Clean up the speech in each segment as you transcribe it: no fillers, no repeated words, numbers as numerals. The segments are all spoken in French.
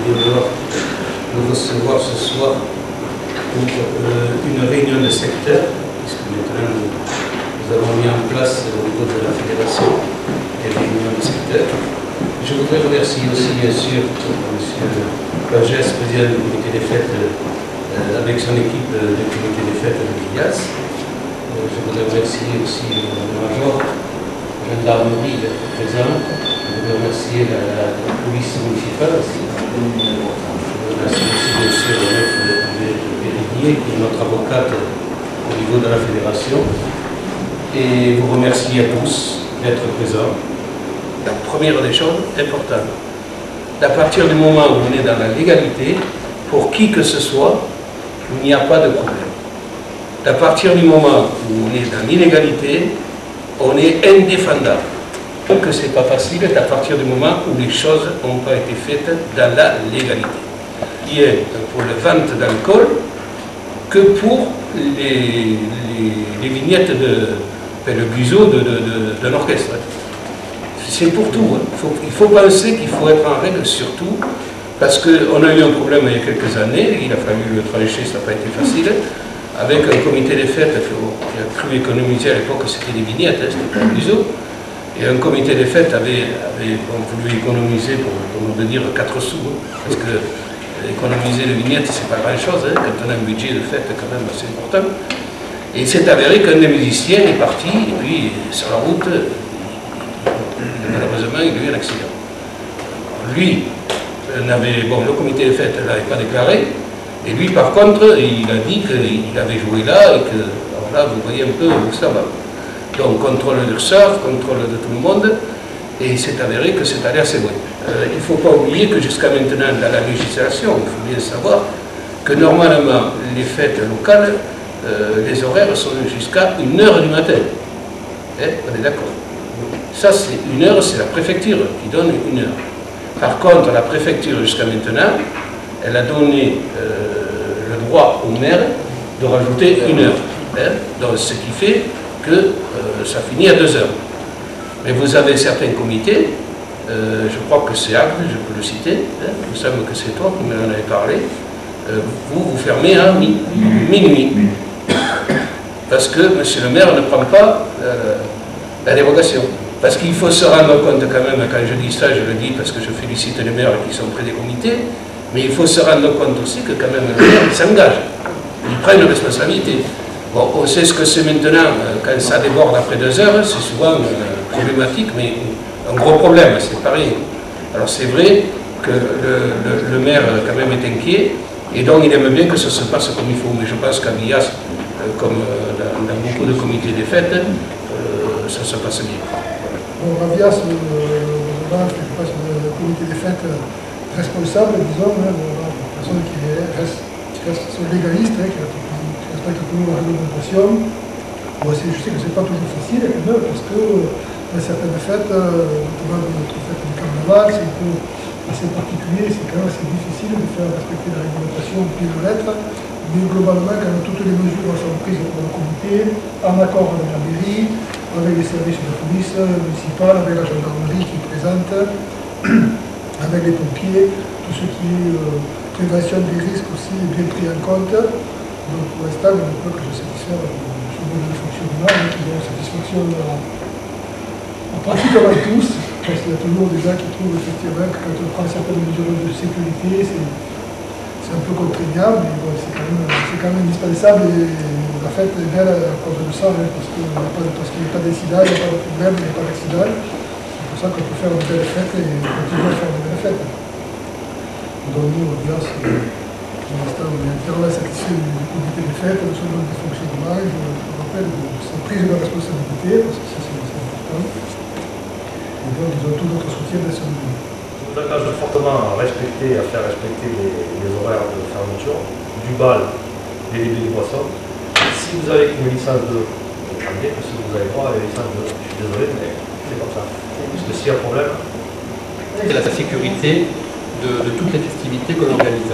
d'honneur de recevoir ce soir pour une réunion de secteur, puisque maintenant nous avons mis en place au niveau de la fédération des réunions de secteur. Je voudrais remercier aussi bien sûr M. Pagès, président du comité des fêtes, avec son équipe du comité des fêtes de Villas. Je voudrais remercier aussi le major, la gendarmerie d'être présent. Je voudrais remercier la police municipale aussi. Je remercie aussi bien sûr le maître de Périgny, qui est notre avocate au niveau de la fédération. Et vous remercier à tous d'être présents. La première des choses importantes, à partir du moment où on est dans la légalité, pour qui que ce soit, il n'y a pas de problème. À partir du moment où on est dans l'illégalité, on est indéfendable. Donc ce n'est pas facile à partir du moment où les choses n'ont pas été faites dans la légalité. Il y a pour la vente d'alcool que pour les vignettes le guiseau de l'orchestre. C'est pour tout. Hein. Il faut penser qu'il faut être en règle surtout, parce qu'on a eu un problème il y a quelques années, il a fallu le trancher, ça n'a pas été facile, avec un comité des fêtes qui a cru économiser à l'époque, c'était des vignettes, hein, c'était pas un guiseau, et un comité des fêtes avait voulu économiser, pour nous dire 4 sous, hein, parce que économiser les vignettes, c'est pas grand chose, hein, quand on a un budget de fête quand même assez important. Et il s'est avéré qu'un des musiciens est parti, et puis sur la route, malheureusement, il a eu un accident. Lui, le comité des fêtes ne l'avait pas déclaré, et lui, par contre, il a dit qu'il avait joué là, et que, alors là, vous voyez un peu où ça va. Donc, contrôle de surf, contrôle de tout le monde, et il s'est avéré que c'est allé assez loin. Il ne faut pas oublier que jusqu'à maintenant, dans la législation, il faut bien savoir que normalement, les fêtes locales, les horaires sont jusqu'à 1h du matin. On est d'accord. Ça, c'est 1h, c'est la préfecture qui donne 1h. Par contre, la préfecture, jusqu'à maintenant, elle a donné le droit au maire de rajouter 1h. Donc, ce qui fait que ça finit à 2h. Mais vous avez certains comités, je crois que c'est Agde, je peux le citer, il me semble que c'est toi qui m'en avez parlé, vous fermez à minuit. Parce que M. le maire ne prend pas la dérogation. Parce qu'il faut se rendre compte quand même, quand je dis ça, je le dis parce que je félicite les maires qui sont près des comités, mais il faut se rendre compte aussi que quand même le maire s'engage, il prend une responsabilité. Bon, on sait ce que c'est maintenant, quand ça déborde après 2 heures, c'est souvent problématique, mais un gros problème, c'est pareil. Alors c'est vrai que le maire quand même est inquiet, et donc il aime bien que ça se passe comme il faut, mais je pense qu'à Villas, comme dans beaucoup de comités des fêtes, ça se passe bien. Bon, à Villas, le comité des fêtes responsable, disons, une personne qui reste légaliste, qui respecte toujours la réglementation. Bon, je sais que ce n'est pas toujours facile, quand même, parce que dans certaines fêtes, notamment dans notre fête du carnaval, c'est un peu assez particulier, c'est quand même assez difficile de faire respecter la réglementation au pied de lettre. Mais globalement, quand même, toutes les mesures sont prises par le comité, en accord avec la mairie, avec les services de police municipale, avec la gendarmerie qui est présente, avec les pompiers, tout ce qui est prévention des risques aussi est bien pris en compte. Donc pour l'instant, on ne peut que se satisfaire de ce mode de fonctionnement, qui donne satisfaction à pratiquement tous, parce qu'il y a toujours des gens qui trouvent effectivement que quand on prend certaines mesures de sécurité, c'est un peu contraignant, mais bon, c'est quand même indispensable, et la fête est belle à cause de ça, parce qu'il n'y a pas d'incident, il n'y a pas de problème, il n'y a pas d'accident. C'est pour ça qu'on peut faire une belle fête et continuer à faire une belle fête. Donc nous, pour l'instant, on est entièrement satisfait du comité des fêtes, de son mode de fonctionnement, je rappelle de sa prise de responsabilité, parce que ça c'est important. Et donc ils ont tout notre soutien dans ce moment. Je vous engage fortement à faire respecter les horaires de fermeture, du bal, des débits de boissons. Si vous avez une licence 2, vous prenez, parce que vous avez droit à la licence 2. Je suis désolé, mais c'est comme ça. Parce que s'il y a un problème... C'est la sécurité de toutes les festivités qu'on organise.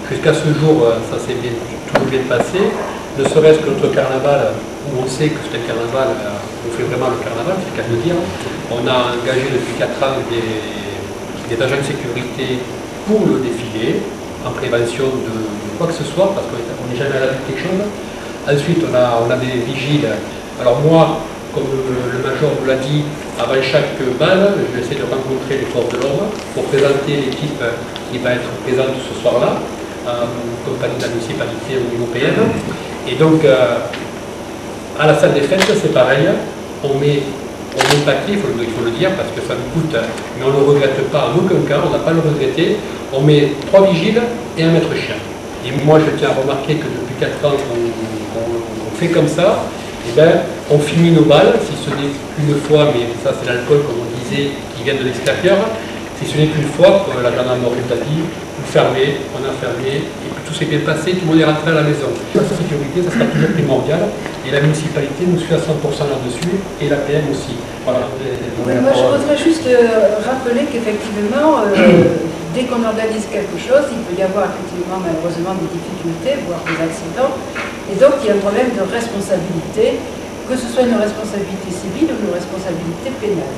Jusqu'à ce jour, ça s'est toujours bien passé, ne serait-ce que notre carnaval, où on sait que c'est un carnaval, on fait vraiment le carnaval, c'est le cas de le dire. On a engagé depuis 4 ans des agents de sécurité pour le défilé, en prévention de quoi que ce soit, parce qu'on n'est jamais à l'abri de quelque chose. Ensuite, on a des vigiles. Alors moi, comme le major vous l'a dit, avant chaque bal, j'essaie de rencontrer les forces de l'ordre pour présenter l'équipe qui va être présente ce soir-là, en compagnie de la municipalité européenne. Et donc, à la salle des fêtes, c'est pareil, on met un paquet, il faut le dire, parce que ça nous coûte, mais on ne le regrette pas en aucun cas, on n'a pas à le regretter. On met 3 vigiles et un maître-chien. Et moi, je tiens à remarquer que depuis 4 ans qu'on fait comme ça, eh ben, on finit nos balles, si ce n'est qu'une fois, mais ça c'est l'alcool, comme on disait, qui vient de l'extérieur, si ce n'est qu'une fois, comme la gendarmerie t'a dit, vous fermez, on a fermé, et puis tout s'est bien passé, tout le monde est rentré à la maison. La sécurité, ça sera toujours primordial, et la municipalité nous suit à 100% là-dessus, et la PM aussi. Voilà. Oui, moi je voudrais juste rappeler qu'effectivement, dès qu'on organise quelque chose, il peut y avoir effectivement malheureusement des difficultés, voire des accidents, et donc il y a un problème de responsabilité, que ce soit une responsabilité civile ou une responsabilité pénale.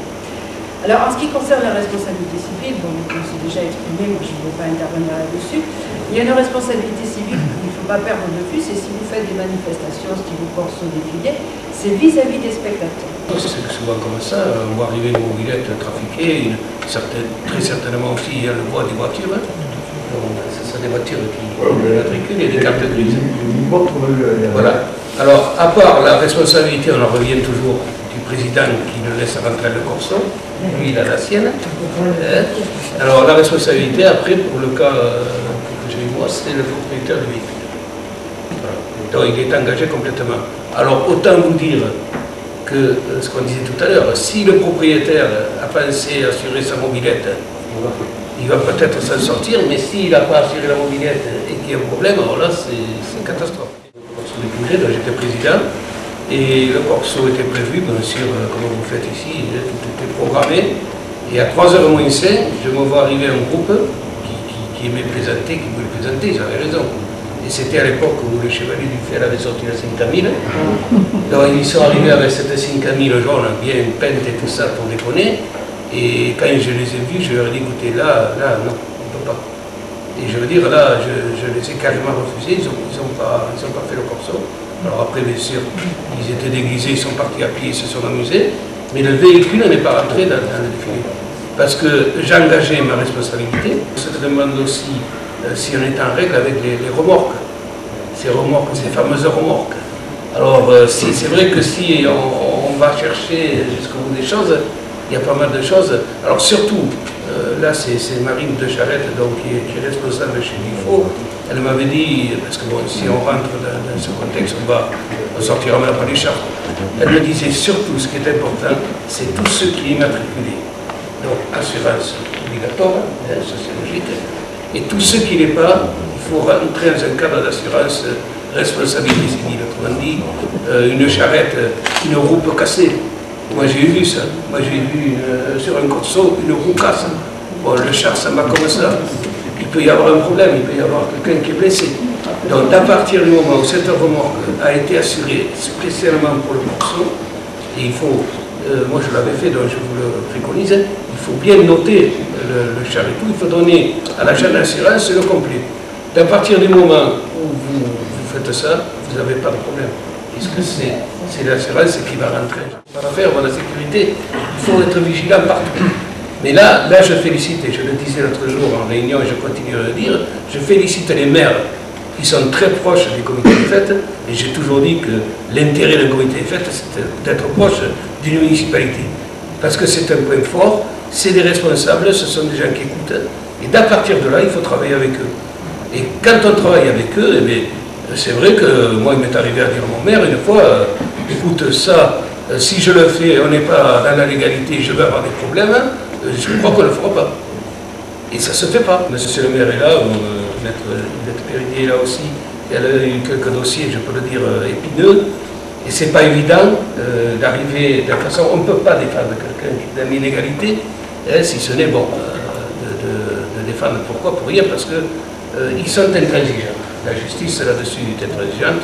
Alors en ce qui concerne la responsabilité civile, bon, on s'est déjà exprimé, moi je ne vais pas intervenir là-dessus, il y a une responsabilité civile qu'il ne faut pas perdre de vue, c'est si vous faites des manifestations, si vous portez au défilé, c'est vis-à-vis des spectateurs. C'est souvent comme ça, on voit arriver une mobilette trafiquée, très certainement aussi il y a le poids des voitures. Hein. Ce sont des voitures qui matriculent et des cartes grises. Voilà. Alors, à part la responsabilité, on en revient toujours du président qui le laisse rentrer le corso, lui il a la sienne. Alors la responsabilité, après, pour le cas que j'ai eu moi, c'est le propriétaire du véhicule. Voilà. Donc il est engagé complètement. Alors autant vous dire que ce qu'on disait tout à l'heure, si le propriétaire a pensé assurer sa mobilette, il va peut-être s'en sortir, mais s'il n'a pas assuré la mobilette et qu'il y a un problème, alors là c'est catastrophe. J'étais président et le corso était prévu, bien sûr, comme vous faites ici, tout était programmé. Et à 3h moins 5, je me vois arriver un groupe qui aimait plaisanter, qui voulait plaisanter, j'avais raison. Et c'était à l'époque où le chevalier du Fiel avait sorti la 5000. Donc ils sont arrivés avec cette 5000 jaune, bien peinte et tout ça pour déconner. Et quand je les ai vus, je leur ai dit, écoutez, là, non, on ne peut pas. Et je veux dire, là, je les ai carrément refusés, ils n'ont pas fait le corso. Alors après, bien sûr, ils étaient déguisés, ils sont partis à pied, ils se sont amusés, mais le véhicule n'est pas rentré dans le défilé. Parce que j'ai engagé ma responsabilité. On se demande aussi si on est en règle avec les remorques. Ces remorques, ces fameuses remorques. Alors, c'est vrai que si on va chercher jusqu'au bout des choses, il y a pas mal de choses. Alors surtout, là c'est Marine de Charette donc, qui est responsable chez l'IFO. Elle m'avait dit, parce que bon, si on rentre dans ce contexte, on sortira même pas les chartes. Elle me disait surtout ce qui est important, c'est tout ce qui est immatriculé. Donc assurance obligatoire, hein, ça c'est logique. Et tout ce qui n'est pas, il faut rentrer dans un cadre d'assurance responsabilité civile. Autrement dit, une charrette, une roue peut casser. Moi j'ai vu ça, moi j'ai vu sur un corso une roue casse. Bon, le char ça va comme ça, il peut y avoir un problème, il peut y avoir quelqu'un qui est blessé. Donc à partir du moment où cette remorque a été assurée spécialement pour le corso, et il faut, moi je l'avais fait donc je vous le préconise, il faut bien noter le char et tout, il faut donner à l'agent d'assurance le complet. À partir du moment où vous faites ça, vous n'avez pas de problème. Puisque c'est l'assurance qui va rentrer. Par affaire, pour la sécurité, il faut être vigilant partout. Mais là je félicite, et je le disais l'autre jour en réunion et je continue à le dire, je félicite les maires qui sont très proches des comités de fête, et j'ai toujours dit que l'intérêt d'un comité de fête, c'est d'être proche d'une municipalité. Parce que c'est un point fort, c'est des responsables, ce sont des gens qui écoutent, et d'à partir de là, il faut travailler avec eux. Et quand on travaille avec eux, eh bien, c'est vrai que moi, il m'est arrivé à dire à mon maire une fois, écoute, ça, si je le fais, on n'est pas dans la légalité, je vais avoir des problèmes, je crois qu'on ne le fera pas. Et ça ne se fait pas. Monsieur le maire est là, Maître Péridier est là aussi, elle a eu quelques dossiers, je peux le dire, épineux, et c'est pas évident d'arriver, de toute façon, on ne peut pas défendre quelqu'un qui est dans l'inégalité, si ce n'est, bon, de défendre. Pourquoi? Pour rien, parce qu'ils sont intransigeants. La justice là-dessus est intransigeante.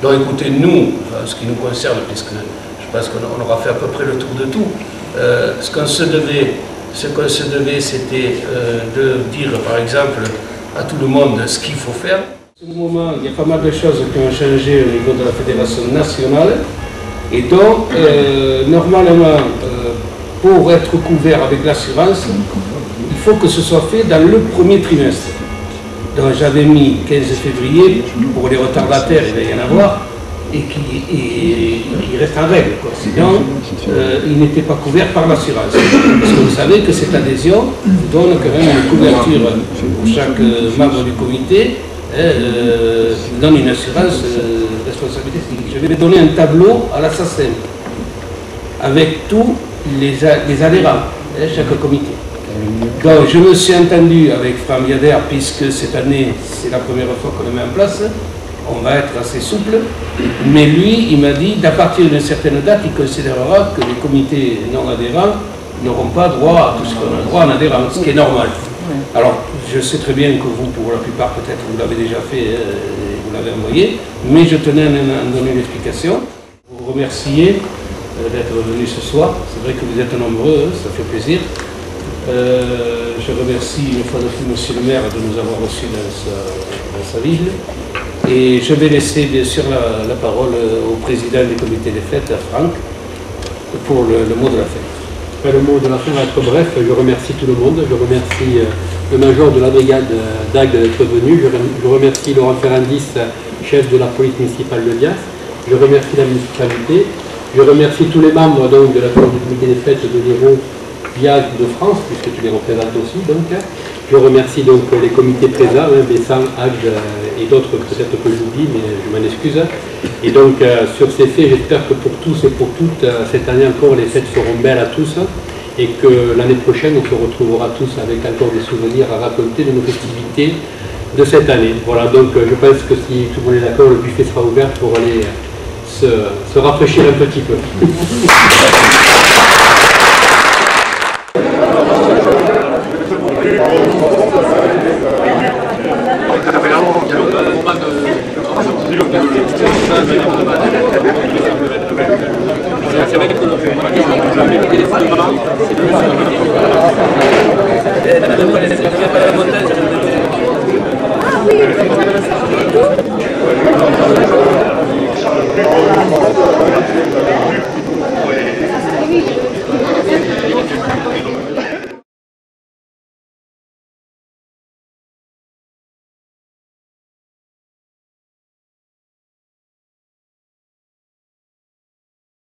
Donc écoutez, nous, ce qui nous concerne, puisque je pense qu'on aura fait à peu près le tour de tout, ce qu'on se devait, Ce qu'on se devait, c'était de dire, par exemple, à tout le monde ce qu'il faut faire. À ce moment, il y a pas mal de choses qui ont changé au niveau de la fédération nationale. Et donc, normalement, pour être couvert avec l'assurance, il faut que ce soit fait dans le premier trimestre. Donc j'avais mis 15 février, pour les retardataires, il va y en avoir, et qui reste en règle, quoi. Sinon, il n'était pas couvert par l'assurance. Parce que vous savez que cette adhésion donne quand même une couverture pour chaque membre du comité, donne une assurance responsabilité civile. Je vais donner un tableau à la SACEM avec tous les adhérents, chaque comité. Donc je me suis entendu avec Franck Yader, puisque cette année c'est la première fois qu'on le met en place, on va être assez souple, mais lui il m'a dit qu'à partir d'une certaine date il considérera que les comités non adhérents n'auront pas droit à tout ce qu'on a droit en adhérent, ce qui est normal. Alors je sais très bien que vous, pour la plupart peut-être vous l'avez déjà fait, vous l'avez envoyé, mais je tenais à en donner une explication. Vous remercier d'être venu ce soir, c'est vrai que vous êtes nombreux, ça fait plaisir. Je remercie une fois de plus Monsieur le maire de nous avoir reçus dans sa ville. Et je vais laisser bien sûr la parole au président du comité des fêtes, à Franck, pour le mot de la fête. Le mot de la fin va être bref. Je remercie tout le monde. Je remercie le major de la brigade d'Agde d'être venu. Je remercie Laurent Ferrandis, chef de la police municipale de Bias. Je remercie la municipalité. Je remercie tous les membres donc, de la du comité des fêtes de l'Hérault de France, puisque tu les représentes aussi. Donc. Je remercie donc les comités présents, Bessan, Agde et d'autres peut-être que j'oublie, mais je m'en excuse. Et donc sur ces faits, j'espère que pour tous et pour toutes, cette année encore, les fêtes seront belles à tous et que l'année prochaine, on se retrouvera tous avec encore des souvenirs à raconter de nos festivités de cette année. Voilà, donc je pense que si tout le monde est d'accord, le buffet sera ouvert pour aller se rafraîchir un petit peu.